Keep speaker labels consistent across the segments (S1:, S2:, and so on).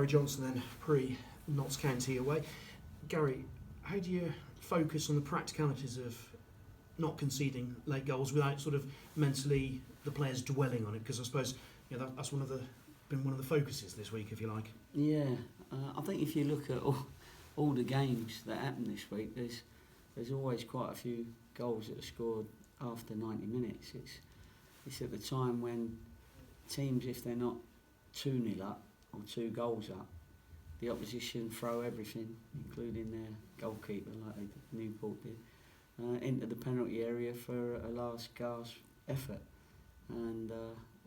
S1: Gary Johnson then, pre-Notts County away. Gary, how do you focus on the practicalities of not conceding late goals without sort of mentally the players dwelling on it? Because I suppose that's been one of the focuses this week, if you like.
S2: Yeah, I think if you look at all the games that happened this week, there's always quite a few goals that are scored after 90 minutes. It's at the time when teams, if they're not 2-0 up or 2 goals up, the opposition throw everything, including their goalkeeper, like Newport did, into the penalty area for a last gasp effort. And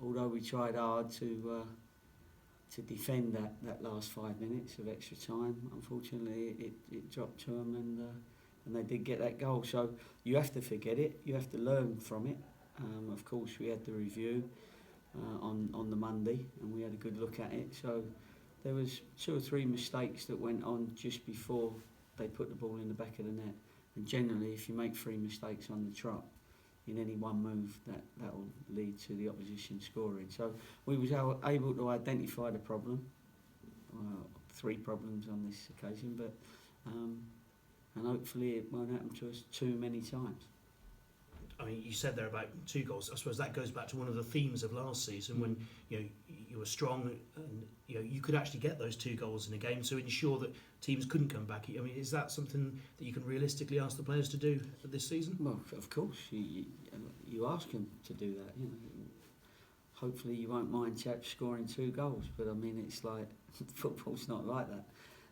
S2: although we tried hard to defend that last 5 minutes of extra time, unfortunately it dropped to them, and they did get that goal. So you have to forget it, you have to learn from it. Of course, we had the review on the Monday, and we had a good look at it. So there was 2 or 3 mistakes that went on just before they put the ball in the back of the net. And generally, if you make 3 mistakes on the trot in any one move, that will lead to the opposition scoring. So we was able to identify the problem, 3 problems on this occasion, but and hopefully it won't happen to us too many times.
S1: I mean, you said there about 2 goals. I suppose that goes back to one of the themes of last season when you were strong and you could actually get those 2 goals in a game to ensure that teams couldn't come back. I mean, is that something that you can realistically ask the players to do this season?
S2: Well, of course, you ask them to do that. Hopefully you won't mind chaps scoring 2 goals, but I mean, it's like football's not like that.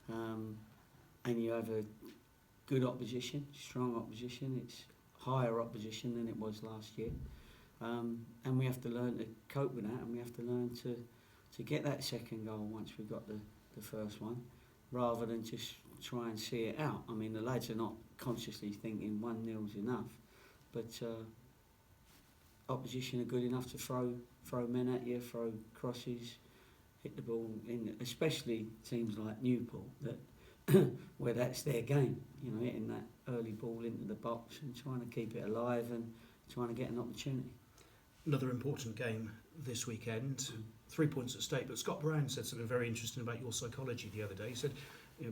S2: And you have a good opposition, strong opposition. It's higher opposition than it was last year, and we have to learn to cope with that, and we have to learn to get that second goal once we've got the first one, rather than just try and see it out. I mean, the lads are not consciously thinking 1-0's enough, but opposition are good enough to throw men at you, throw crosses, hit the ball in, especially teams like Newport that where that's their game, hitting that early ball into the box and trying to keep it alive and trying to get an opportunity.
S1: Another important game this weekend, 3 points at stake, but Scott Brown said something very interesting about your psychology the other day. He said,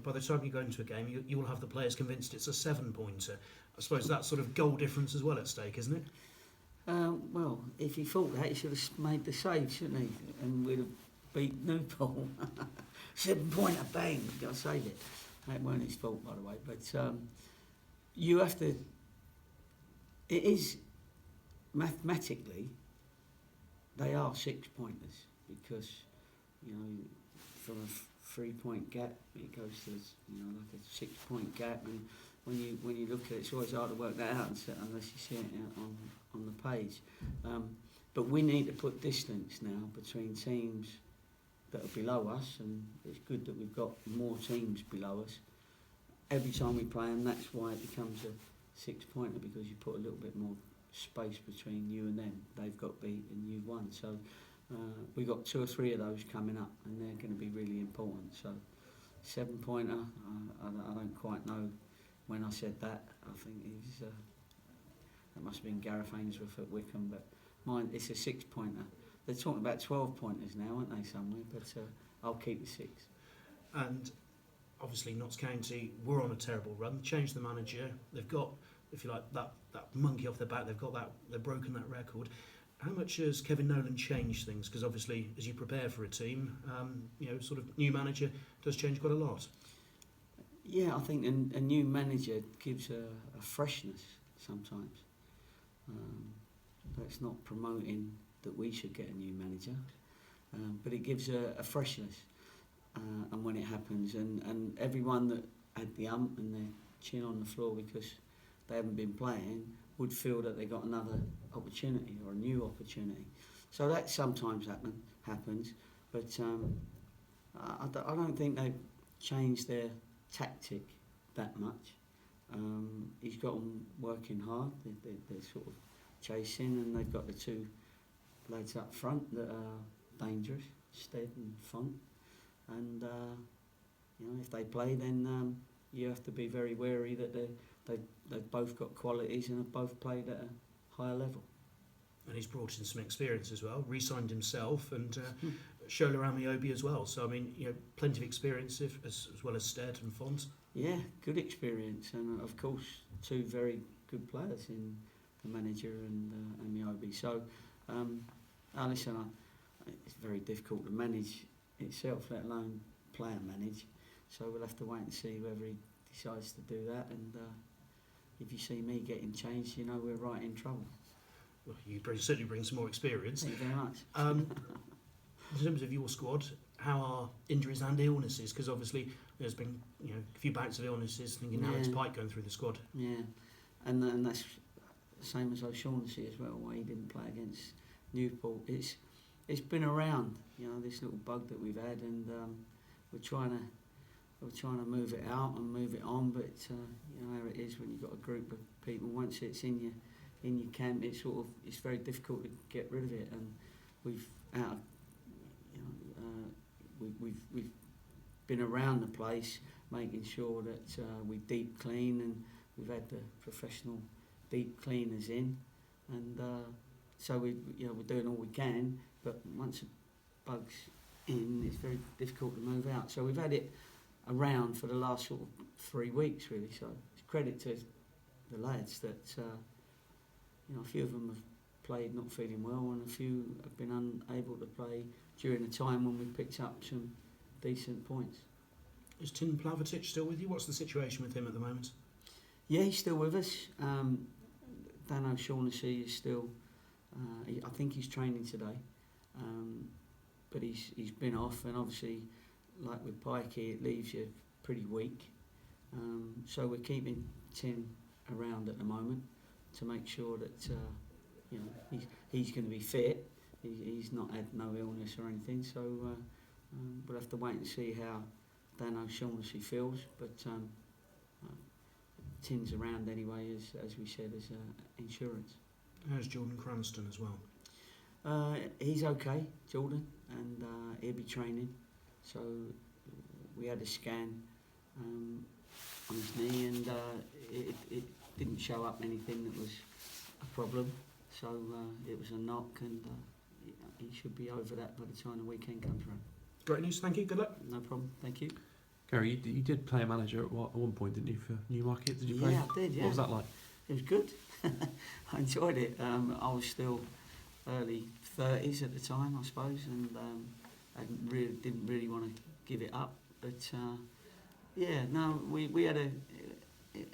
S1: by the time you go into a game, you will have the players convinced it's a 7-pointer. I suppose that's sort of goal difference as well at stake, isn't it?
S2: Well, if he thought that, he should have made the save, shouldn't he? And we'd have beat Newport. 7-pointer, bang, got to save it. That weren't his fault, by the way. But you have to. It is mathematically, they are 6-pointers because from a 3-point gap it goes to like a 6-point gap, and when you look at it, it's always hard to work that out unless you see it on the page. But we need to put distance now between teams that are below us, and it's good that we've got more teams below us. Every time we play them, that's why it becomes a 6-pointer, because you put a little bit more space between you and them. They've got beat and you've won. So we've got 2 or 3 of those coming up, and they're going to be really important. So 7-pointer, I don't quite know when I said that. I think that must have been Gareth Ainsworth at Wycombe, but mine, it's a 6-pointer. They're talking about 12-pointers now, aren't they, somewhere? But I'll keep the 6.
S1: And obviously Notts County were on a terrible run, changed the manager. They've got, if you like, that monkey off their back. They've broken that record. How much has Kevin Nolan changed things? Because obviously, as you prepare for a team, sort of new manager does change quite a lot.
S2: Yeah, I think a new manager gives a freshness sometimes. That's not promoting that we should get a new manager, but it gives a freshness, and when it happens, and everyone that had the ump and their chin on the floor because they haven't been playing would feel that they got another opportunity or a new opportunity. So that sometimes happens, but I don't think they've changed their tactic that much. He's got them working hard. They're sort of chasing, and they've got the 2 lads up front that are dangerous, Stead and Font. And if they play, then you have to be very wary that they've both got qualities and have both played at a higher level.
S1: And he's brought in some experience as well, re-signed himself, and Shola Amiobi as well. So I mean, plenty of experience as well as Stead and Font.
S2: Yeah, good experience, and of course, two very good players in the manager and Amiobi. So, Alisson, it's very difficult to manage itself, let alone player manage. So we'll have to wait and see whether he decides to do that. And if you see me getting changed, you know we're right in trouble.
S1: Well, you certainly bring some more experience.
S2: Thank you very much.
S1: In terms of your squad, how are injuries and illnesses? Because obviously there's been a few bouts of illnesses. Thinking now it's Pike going through the squad.
S2: Yeah, and that's the same as O'Shaughnessy as well. Why he didn't play against Newport. It's been around, this little bug that we've had, and we're trying to move it out and move it on. But how it is when you've got a group of people. Once it's in your camp, it's very difficult to get rid of it. And we've been around the place making sure that we deep clean, and we've had the professional deep cleaners in, and so we're doing all we can. But once a bug's in, it's very difficult to move out. So we've had it around for the last sort of 3 weeks really. So it's credit to the lads that a few of them have played not feeling well, and a few have been unable to play during the time when we picked up some decent points.
S1: Is Tim Plavetic still with you? What's the situation with him at the moment?
S2: Yeah, he's still with us. Dan O'Shaughnessy is still. I think he's training today, but he's been off, and obviously, like with Pikey, it leaves you pretty weak. So we're keeping Tim around at the moment to make sure that he's going to be fit. He's not had no illness or anything, so we'll have to wait and see how Dan O'Shaughnessy feels. But Tim's around anyway, as we said, as insurance.
S1: How's Jordan Cranston as well?
S2: He's okay, Jordan, and he'll be training. So we had a scan on his knee, and it didn't show up anything that was a problem. So it was a knock, and he should be over that by the time the weekend comes around.
S1: Great news, thank you, good luck.
S2: No problem, thank you.
S3: Gary, you did play a manager at one point, didn't you, for Newmarket? Did you play?
S2: Yeah, I did, yeah.
S3: What was that like?
S2: It was good. I enjoyed it. I was still early 30s at the time, I suppose, and I didn't really want to give it up. But we had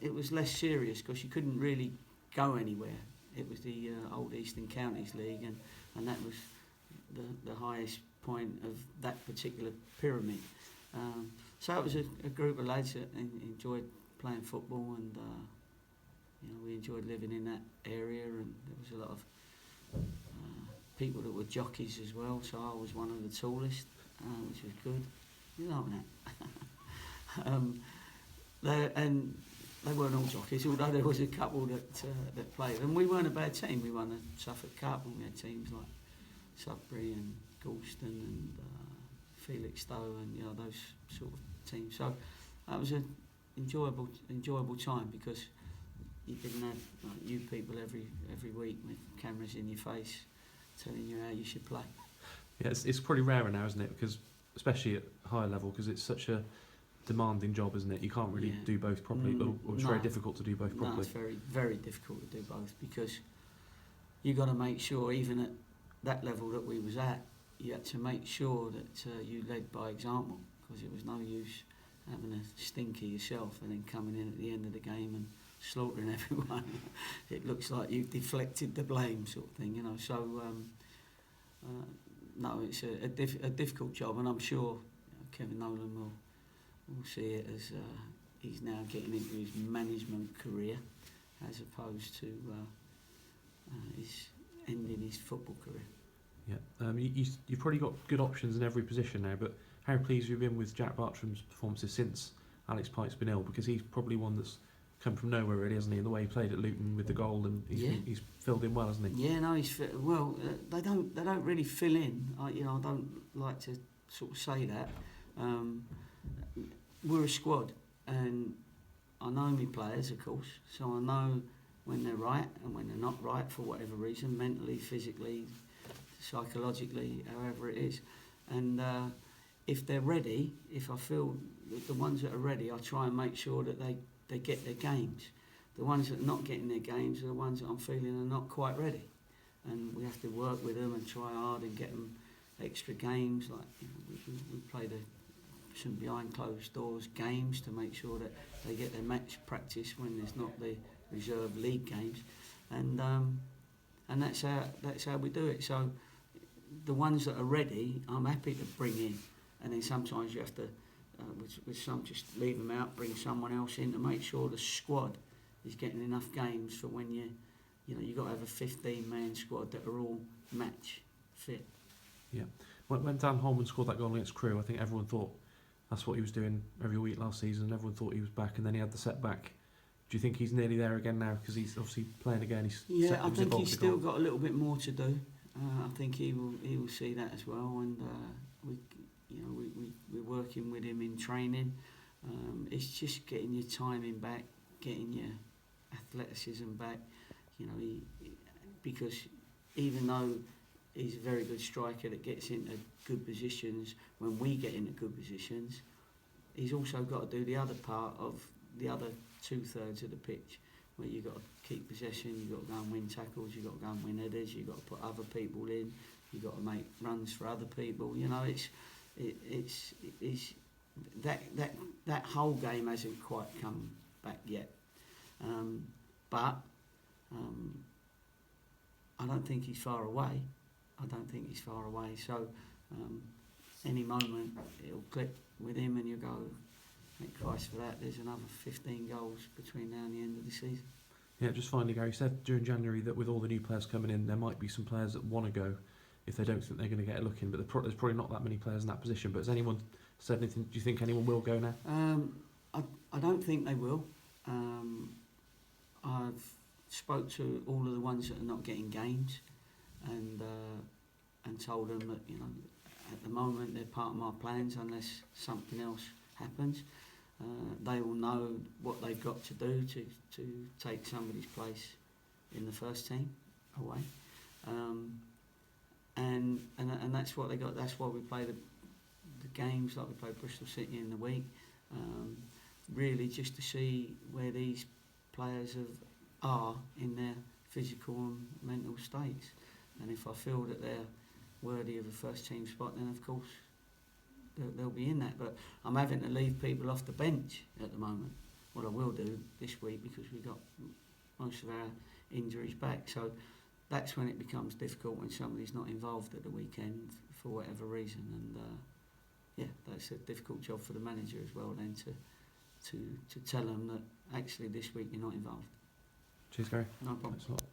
S2: it was less serious because you couldn't really go anywhere. It was the old Eastern Counties League, and that was the highest point of that particular pyramid. So it was a group of lads that enjoyed playing football, and we enjoyed living in that area, and there was a lot of people that were jockeys as well, so I was one of the tallest, which was good. You know that. And they weren't all jockeys, although there was a couple that played. And we weren't a bad team. We won the Suffolk Cup, and we had teams like Sudbury and Galston and Felixstowe and those sort of teams. So that was an enjoyable time, because you didn't have you people every week with cameras in your face telling you how you should play.
S3: Yeah, it's pretty rare now, isn't it? Because especially at higher level, because it's such a demanding job, isn't it? You can't really do both properly, or it's very difficult to do both properly.
S2: No, it's very, very difficult to do both, because you got to make sure, even at that level that we was at, you had to make sure that you led by example, because it was no use having a stinker yourself and then coming in at the end of the game and slaughtering everyone. It looks like you've deflected the blame, sort of thing, So no, it's a difficult job, and I'm sure Kevin Nolan will see it as he's now getting into his management career, as opposed to his ending his football career.
S3: Yeah, you've probably got good options in every position now, but how pleased have you been with Jack Bartram's performances since Alex Pike's been ill? Because he's probably one that's come from nowhere, really, hasn't he? And the way he played at Luton with the goal, and he's filled in well, hasn't he?
S2: Yeah, no, he's well. They don't really fill in. I don't like to sort of say that. We're a squad, and I know my players, of course, so I know when they're right and when they're not right for whatever reason, mentally, physically, psychologically, however it is. And if they're ready, if I feel that the ones that are ready, I try and make sure that they get their games. The ones that are not getting their games are the ones that I'm feeling are not quite ready. And we have to work with them and try hard and get them extra games. Like, you know, we play some behind closed doors games to make sure that they get their match practice when there's not the reserve league games. And that's how we do it. So the ones that are ready, I'm happy to bring in. And then sometimes you have to, with some, just leave them out, bring someone else in to make sure the squad is getting enough games for when you've got to have a 15-man squad that are all match fit.
S3: Yeah. When Dan Holman scored that goal against Crewe, I think everyone thought that's what he was doing every week last season, and everyone thought he was back, and then he had the setback. Do you think he's nearly there again now? Because he's obviously playing again.
S2: I think he's still got a little bit more to do. I think he will see that as well, and we're working with him in training. It's just getting your timing back, getting your athleticism back. Because even though he's a very good striker that gets into good positions, when we get into good positions, he's also got to do the other part of the other 2/3 of the pitch, where you've got to keep possession, you've got to go and win tackles, you've got to go and win headers, you've got to put other people in, you've got to make runs for other people. It's that whole game hasn't quite come back yet, but I don't think he's far away. So any moment it'll click with him, and you go, thank Christ for that. There's another 15 goals between now and the end of the season.
S3: Yeah, just finally, Gary, you said during January that with all the new players coming in, there might be some players that want to go if they don't think they're going to get a look in, but there's probably not that many players in that position. But has anyone said anything? Do you think anyone will go now?
S2: I don't think they will. I've spoke to all of the ones that are not getting games, and told them that at the moment they're part of my plans unless something else happens. They will know what they've got to do to take somebody's place in the first team away, and that's what they got. That's why we play the games like we play Bristol City in the week, really just to see where these players are in their physical and mental states. And if I feel that they're worthy of a first team spot, then of course they'll be in that. But I'm having to leave people off the bench at the moment. What I will do this week, because we've got most of our injuries back. So that's when it becomes difficult, when somebody's not involved at the weekend for whatever reason. And that's a difficult job for the manager as well then to tell them that actually this week you're not involved.
S3: Cheers, Gary.
S2: No problem.
S3: Thanks a lot.